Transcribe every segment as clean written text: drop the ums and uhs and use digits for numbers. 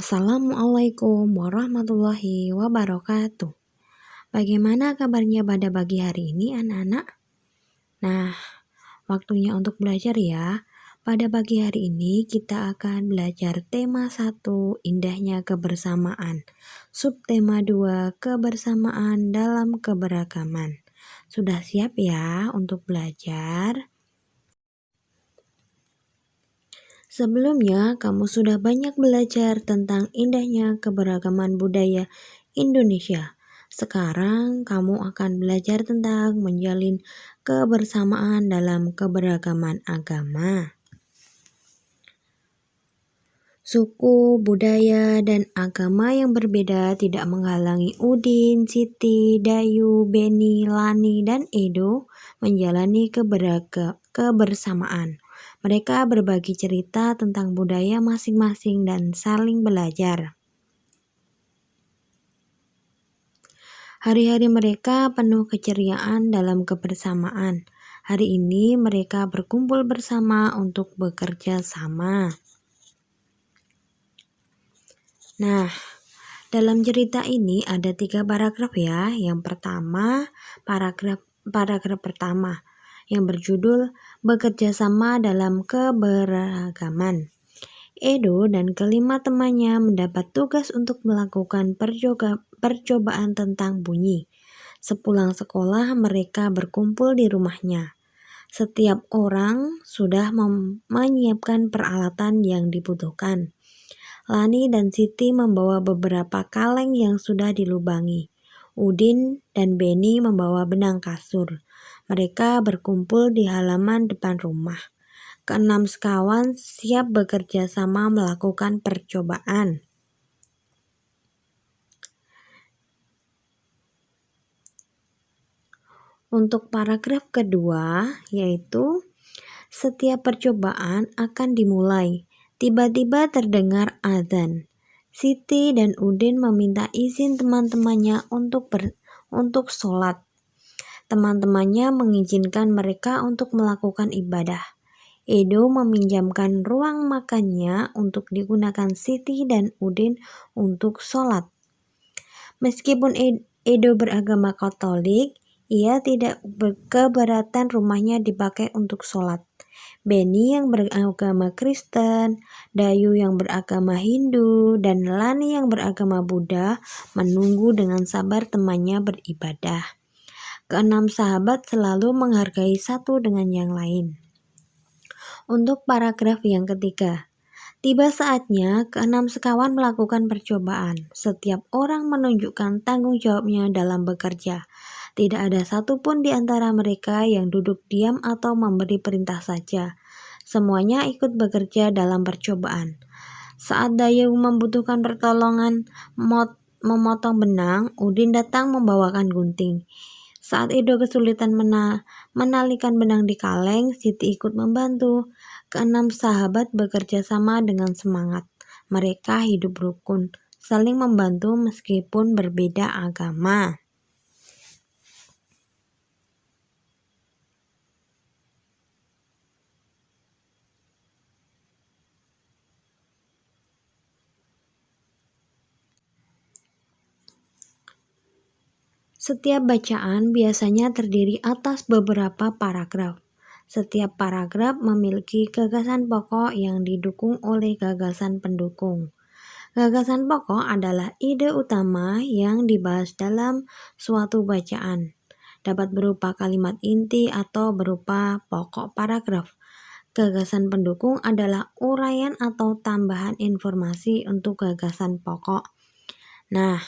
Assalamualaikum warahmatullahi wabarakatuh. Bagaimana kabarnya pada pagi hari ini anak-anak? Nah, waktunya untuk belajar ya. Pada pagi hari ini kita akan belajar tema 1, indahnya kebersamaan. Subtema 2, kebersamaan dalam keberagaman. Sudah siap ya untuk belajar? Sebelumnya, kamu sudah banyak belajar tentang indahnya keberagaman budaya Indonesia. Sekarang, kamu akan belajar tentang menjalin kebersamaan dalam keberagaman agama. Suku, budaya, dan agama yang berbeda tidak menghalangi Udin, Siti, Dayu, Beni, Lani, dan Edo menjalani kebersamaan. Mereka berbagi cerita tentang budaya masing-masing dan saling belajar. Hari-hari mereka penuh keceriaan dalam kebersamaan. Hari ini mereka berkumpul bersama untuk bekerja sama. Nah, dalam cerita ini ada 3 paragraf ya. Yang pertama, paragraf pertama yang berjudul Bekerja Sama Dalam Keberagaman. Edo dan kelima temannya mendapat tugas untuk melakukan percobaan tentang bunyi. Sepulang sekolah mereka berkumpul di rumahnya. Setiap orang sudah menyiapkan peralatan yang dibutuhkan. Lani dan Siti membawa beberapa kaleng yang sudah dilubangi. Udin dan Beni membawa benang kasur. Mereka berkumpul di halaman depan rumah. Keenam sekawan siap bekerja sama melakukan percobaan. Untuk paragraf kedua, yaitu setiap percobaan akan dimulai. Tiba-tiba terdengar azan. Siti dan Udin meminta izin teman-temannya untuk sholat. Teman-temannya mengizinkan mereka untuk melakukan ibadah. Edo meminjamkan ruang makannya untuk digunakan Siti dan Udin untuk sholat. Meskipun Edo beragama Katolik, ia tidak keberatan rumahnya dipakai untuk sholat. Beni yang beragama Kristen, Dayu yang beragama Hindu, dan Lani yang beragama Buddha menunggu dengan sabar temannya beribadah. Keenam sahabat selalu menghargai satu dengan yang lain. Untuk paragraf yang ketiga, tiba saatnya keenam sekawan melakukan percobaan. Setiap orang menunjukkan tanggung jawabnya dalam bekerja. Tidak ada satupun di antara mereka yang duduk diam atau memberi perintah saja. Semuanya ikut bekerja dalam percobaan. Saat Dayu membutuhkan pertolongan memotong benang, Udin datang membawakan gunting. Saat Edo kesulitan menalikan benang di kaleng, Siti ikut membantu. Keenam sahabat bekerja sama dengan semangat. Mereka hidup rukun, saling membantu meskipun berbeda agama. Setiap bacaan biasanya terdiri atas beberapa paragraf. Setiap paragraf memiliki gagasan pokok yang didukung oleh gagasan pendukung. Gagasan pokok adalah ide utama yang dibahas dalam suatu bacaan. Dapat berupa kalimat inti atau berupa pokok paragraf. Gagasan pendukung adalah uraian atau tambahan informasi untuk gagasan pokok. Nah,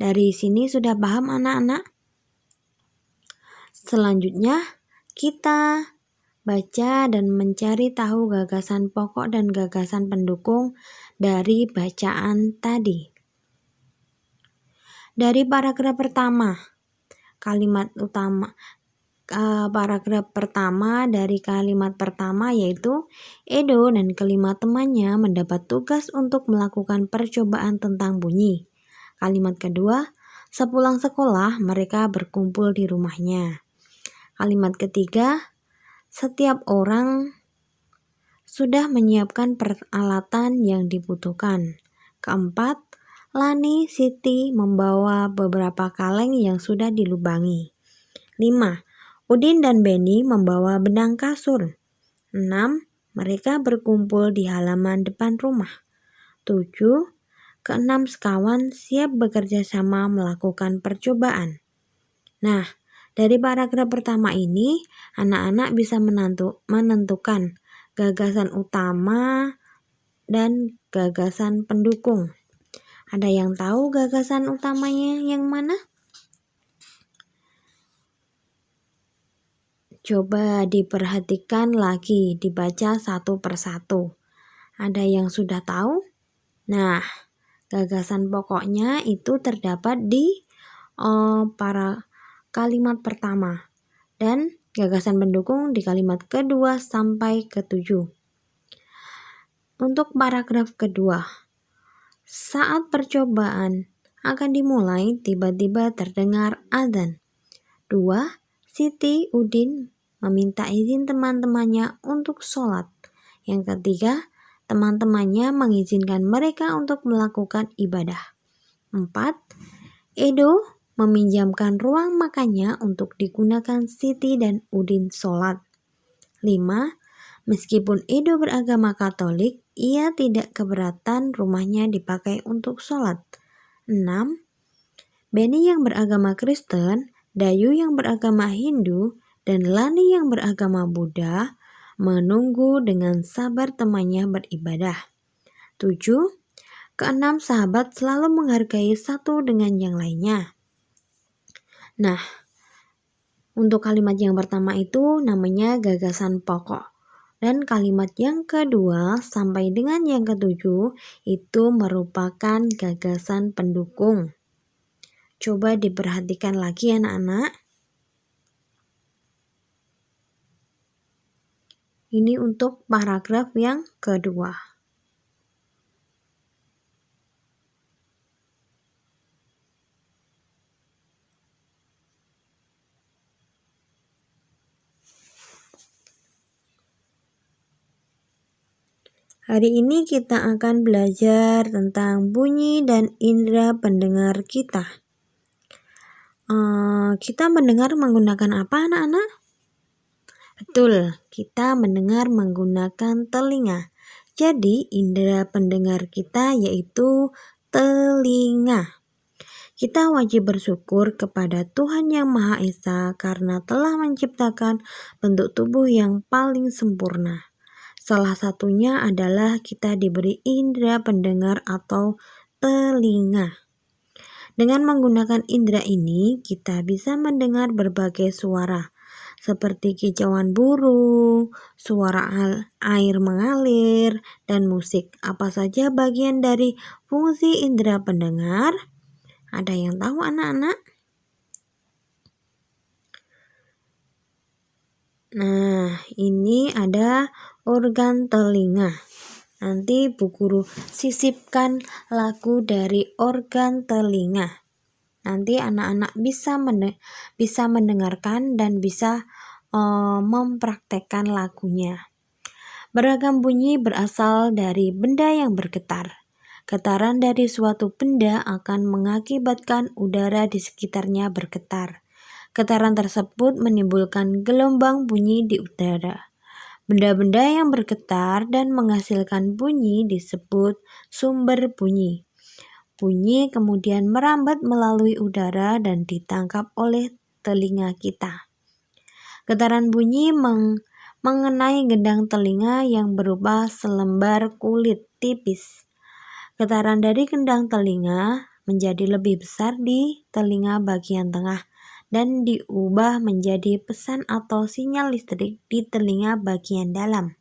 dari sini sudah paham anak-anak? Selanjutnya, kita baca dan mencari tahu gagasan pokok dan gagasan pendukung dari bacaan tadi. Dari paragraf pertama, paragraf pertama dari kalimat pertama yaitu Edo dan kelima temannya mendapat tugas untuk melakukan percobaan tentang bunyi. Kalimat kedua, sepulang sekolah mereka berkumpul di rumahnya. Kalimat ketiga, setiap orang sudah menyiapkan peralatan yang dibutuhkan. Keempat, Lani Siti membawa beberapa kaleng yang sudah dilubangi. 5. Udin dan Beni membawa benang kasur. 6. Mereka berkumpul di halaman depan rumah. 7. Keenam sekawan siap bekerja sama melakukan percobaan. Nah, dari paragraf pertama ini, anak-anak bisa menentukan gagasan utama dan gagasan pendukung. Ada yang tahu gagasan utamanya yang mana? Coba diperhatikan lagi, dibaca satu persatu. Ada yang sudah tahu? Nah, gagasan pokoknya itu terdapat di para kalimat pertama dan gagasan pendukung di kalimat kedua sampai ke-7. Untuk paragraf kedua, saat percobaan akan dimulai, tiba-tiba terdengar adzan. 2. Siti Udin meminta izin teman-temannya untuk sholat. Yang ketiga, teman-temannya mengizinkan mereka untuk melakukan ibadah. 4. Edo meminjamkan ruang makannya untuk digunakan Siti dan Udin sholat. 5. Meskipun Edo beragama Katolik, ia tidak keberatan rumahnya dipakai untuk sholat. 6. Beni yang beragama Kristen, Dayu yang beragama Hindu, dan Lani yang beragama Buddha menunggu dengan sabar temannya beribadah. 7. Keenam sahabat selalu menghargai satu dengan yang lainnya. Nah, untuk kalimat yang pertama itu namanya gagasan pokok. Dan kalimat yang kedua sampai dengan yang ke-7 itu merupakan gagasan pendukung. Coba diperhatikan lagi anak-anak. Ini untuk paragraf yang kedua. Hari ini kita akan belajar tentang bunyi dan indera pendengar kita. Kita mendengar menggunakan apa anak-anak? Betul, kita mendengar menggunakan telinga. Jadi indera pendengar kita yaitu telinga. Kita wajib bersyukur kepada Tuhan Yang Maha Esa karena telah menciptakan bentuk tubuh yang paling sempurna. Salah satunya adalah kita diberi indera pendengar atau telinga. Dengan menggunakan indera ini, kita bisa mendengar berbagai suara, seperti kicauan burung, suara air mengalir, dan musik. Apa saja bagian dari fungsi indera pendengar? Ada yang tahu anak-anak? Nah, ini ada organ telinga. Nanti Bu Guru sisipkan lagu dari organ telinga. Nanti anak-anak bisa mendengarkan dan bisa mempraktekkan lagunya. Beragam bunyi berasal dari benda yang bergetar. Getaran dari suatu benda akan mengakibatkan udara di sekitarnya bergetar. Getaran tersebut menimbulkan gelombang bunyi di udara. Benda-benda yang bergetar dan menghasilkan bunyi disebut sumber bunyi. Bunyi kemudian merambat melalui udara dan ditangkap oleh telinga kita. Getaran bunyi mengenai gendang telinga yang berupa selembar kulit tipis. Getaran dari gendang telinga menjadi lebih besar di telinga bagian tengah dan diubah menjadi pesan atau sinyal listrik di telinga bagian dalam.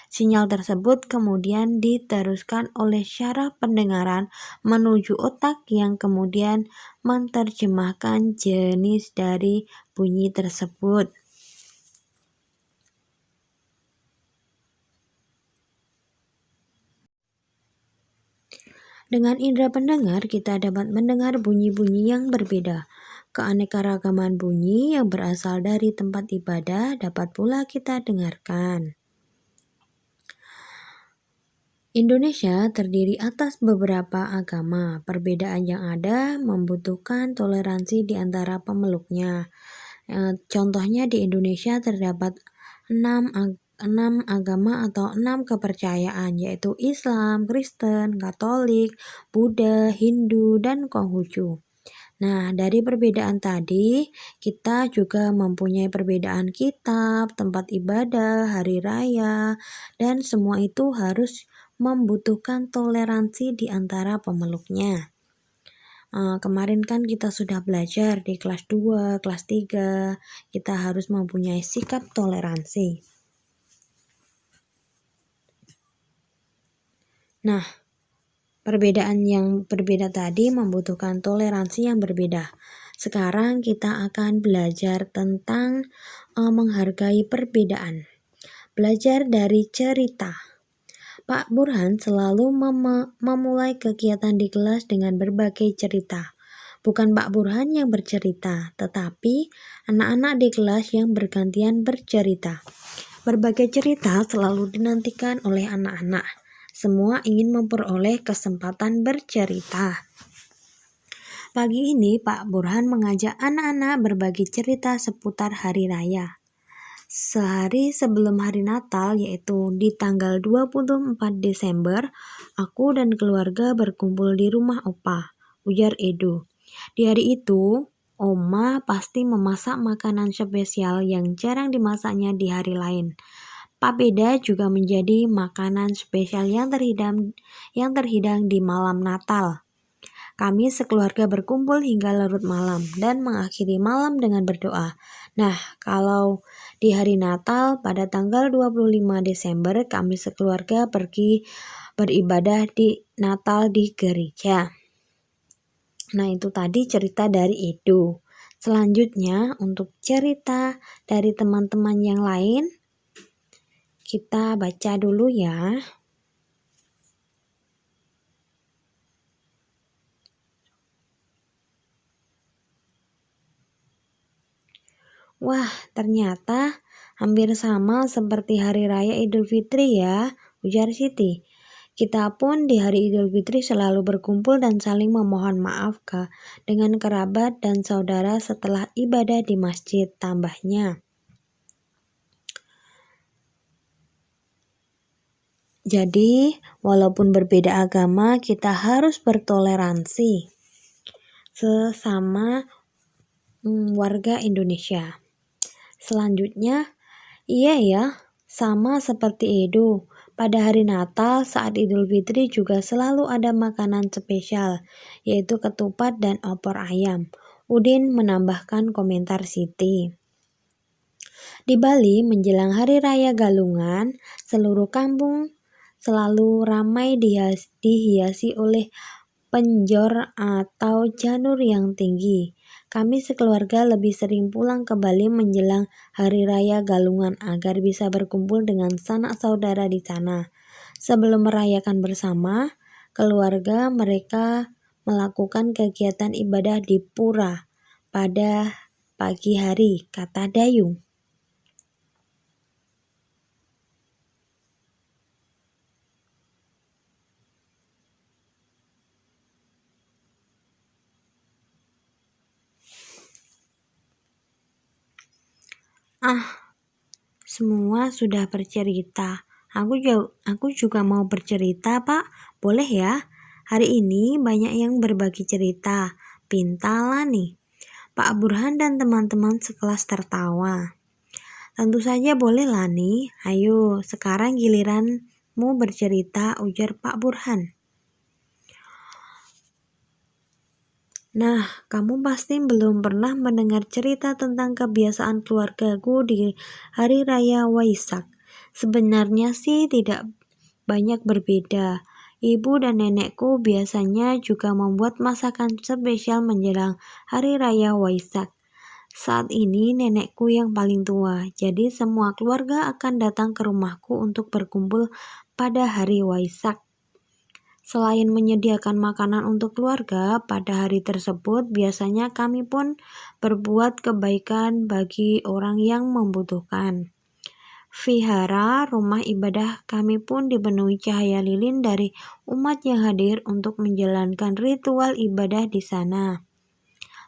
Sinyal tersebut kemudian diteruskan oleh syaraf pendengaran menuju otak yang kemudian menerjemahkan jenis dari bunyi tersebut. Dengan indera pendengar, kita dapat mendengar bunyi-bunyi yang berbeda. Keanekaragaman bunyi yang berasal dari tempat ibadah dapat pula kita dengarkan. Indonesia terdiri atas beberapa agama. Perbedaan yang ada membutuhkan toleransi di antara pemeluknya. Contohnya di Indonesia terdapat 6 agama atau 6 kepercayaan, yaitu Islam, Kristen, Katolik, Buddha, Hindu, dan Konghucu. Nah, dari perbedaan tadi, kita juga mempunyai perbedaan kitab, tempat ibadah, hari raya, dan semua itu harus membutuhkan toleransi di antara pemeluknya. Kemarin kan kita sudah belajar di kelas 2, kelas 3, kita harus mempunyai sikap toleransi. Nah, perbedaan yang berbeda tadi membutuhkan toleransi yang berbeda. Sekarang kita akan belajar tentang menghargai perbedaan. Belajar dari cerita. Pak Burhan selalu memulai kegiatan di kelas dengan berbagai cerita. Bukan Pak Burhan yang bercerita, tetapi anak-anak di kelas yang bergantian bercerita. Berbagai cerita selalu dinantikan oleh anak-anak. Semua ingin memperoleh kesempatan bercerita. Pagi ini Pak Burhan mengajak anak-anak berbagi cerita seputar hari raya. Sehari sebelum hari Natal, yaitu di tanggal 24 Desember, aku dan keluarga berkumpul di rumah Opa, ujar Edo. Di hari itu, Oma pasti memasak makanan spesial yang jarang dimasaknya di hari lain. Papeda juga menjadi makanan spesial yang terhidang di malam Natal. Kami sekeluarga berkumpul hingga larut malam dan mengakhiri malam dengan berdoa. Nah, kalau di hari Natal pada tanggal 25 Desember kami sekeluarga pergi beribadah di Natal di gereja. Nah, itu tadi cerita dari Edo. Selanjutnya untuk cerita dari teman-teman yang lain, kita baca dulu ya. Wah, ternyata hampir sama seperti hari raya Idul Fitri ya, ujar Siti. Kita pun di hari Idul Fitri selalu berkumpul dan saling memohon maaf dengan kerabat dan saudara setelah ibadah di masjid, tambahnya. Jadi, walaupun berbeda agama, kita harus bertoleransi sesama warga Indonesia. Selanjutnya, iya ya, sama seperti Edo. Pada hari Natal saat Idul Fitri juga selalu ada makanan spesial, yaitu ketupat dan opor ayam. Udin menambahkan komentar Siti. Di Bali menjelang Hari Raya Galungan, seluruh kampung selalu ramai dihiasi oleh penjor atau janur yang tinggi. Kami sekeluarga lebih sering pulang ke Bali menjelang Hari Raya Galungan agar bisa berkumpul dengan sanak saudara di sana. Sebelum merayakan bersama, keluarga mereka melakukan kegiatan ibadah di pura pada pagi hari, kata Dayung. Semua sudah bercerita. Aku juga mau bercerita, Pak. Boleh ya? Hari ini banyak yang berbagi cerita. Pintalah nih. Pak Burhan dan teman-teman sekelas tertawa. Tentu saja boleh lah nih. Ayo, sekarang giliranmu bercerita, ujar Pak Burhan. Nah, kamu pasti belum pernah mendengar cerita tentang kebiasaan keluargaku di Hari Raya Waisak. Sebenarnya sih tidak banyak berbeda. Ibu dan nenekku biasanya juga membuat masakan spesial menjelang Hari Raya Waisak. Saat ini nenekku yang paling tua, jadi semua keluarga akan datang ke rumahku untuk berkumpul pada hari Waisak. Selain menyediakan makanan untuk keluarga, pada hari tersebut biasanya kami pun berbuat kebaikan bagi orang yang membutuhkan. Vihara, rumah ibadah kami pun dipenuhi cahaya lilin dari umat yang hadir untuk menjalankan ritual ibadah di sana.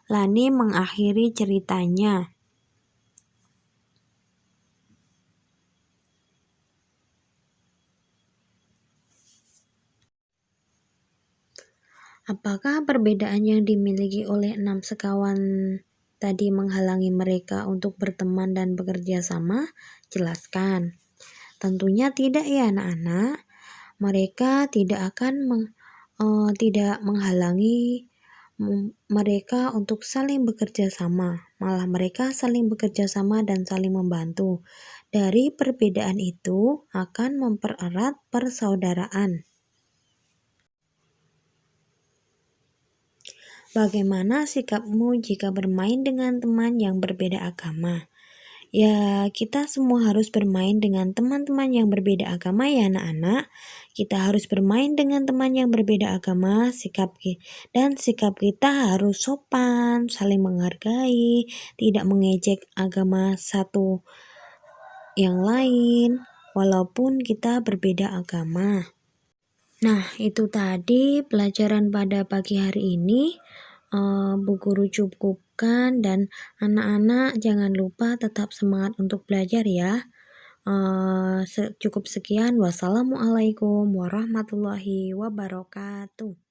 Lani mengakhiri ceritanya. Apakah perbedaan yang dimiliki oleh 6 sekawan tadi menghalangi mereka untuk berteman dan bekerja sama? Jelaskan. Tentunya tidak ya anak-anak. Mereka tidak menghalangi mereka untuk saling bekerja sama. Malah mereka saling bekerja sama dan saling membantu. Dari perbedaan itu akan mempererat persaudaraan. Bagaimana sikapmu jika bermain dengan teman yang berbeda agama? Ya, kita semua harus bermain dengan teman-teman yang berbeda agama ya anak-anak. Kita harus bermain dengan teman yang berbeda agama, sikap kita harus sopan, saling menghargai, tidak mengejek agama satu yang lain, walaupun kita berbeda agama. Nah, itu tadi pelajaran pada pagi hari ini. Bu Guru cukupkan dan anak-anak jangan lupa tetap semangat untuk belajar ya. Cukup sekian. Wassalamualaikum warahmatullahi wabarakatuh.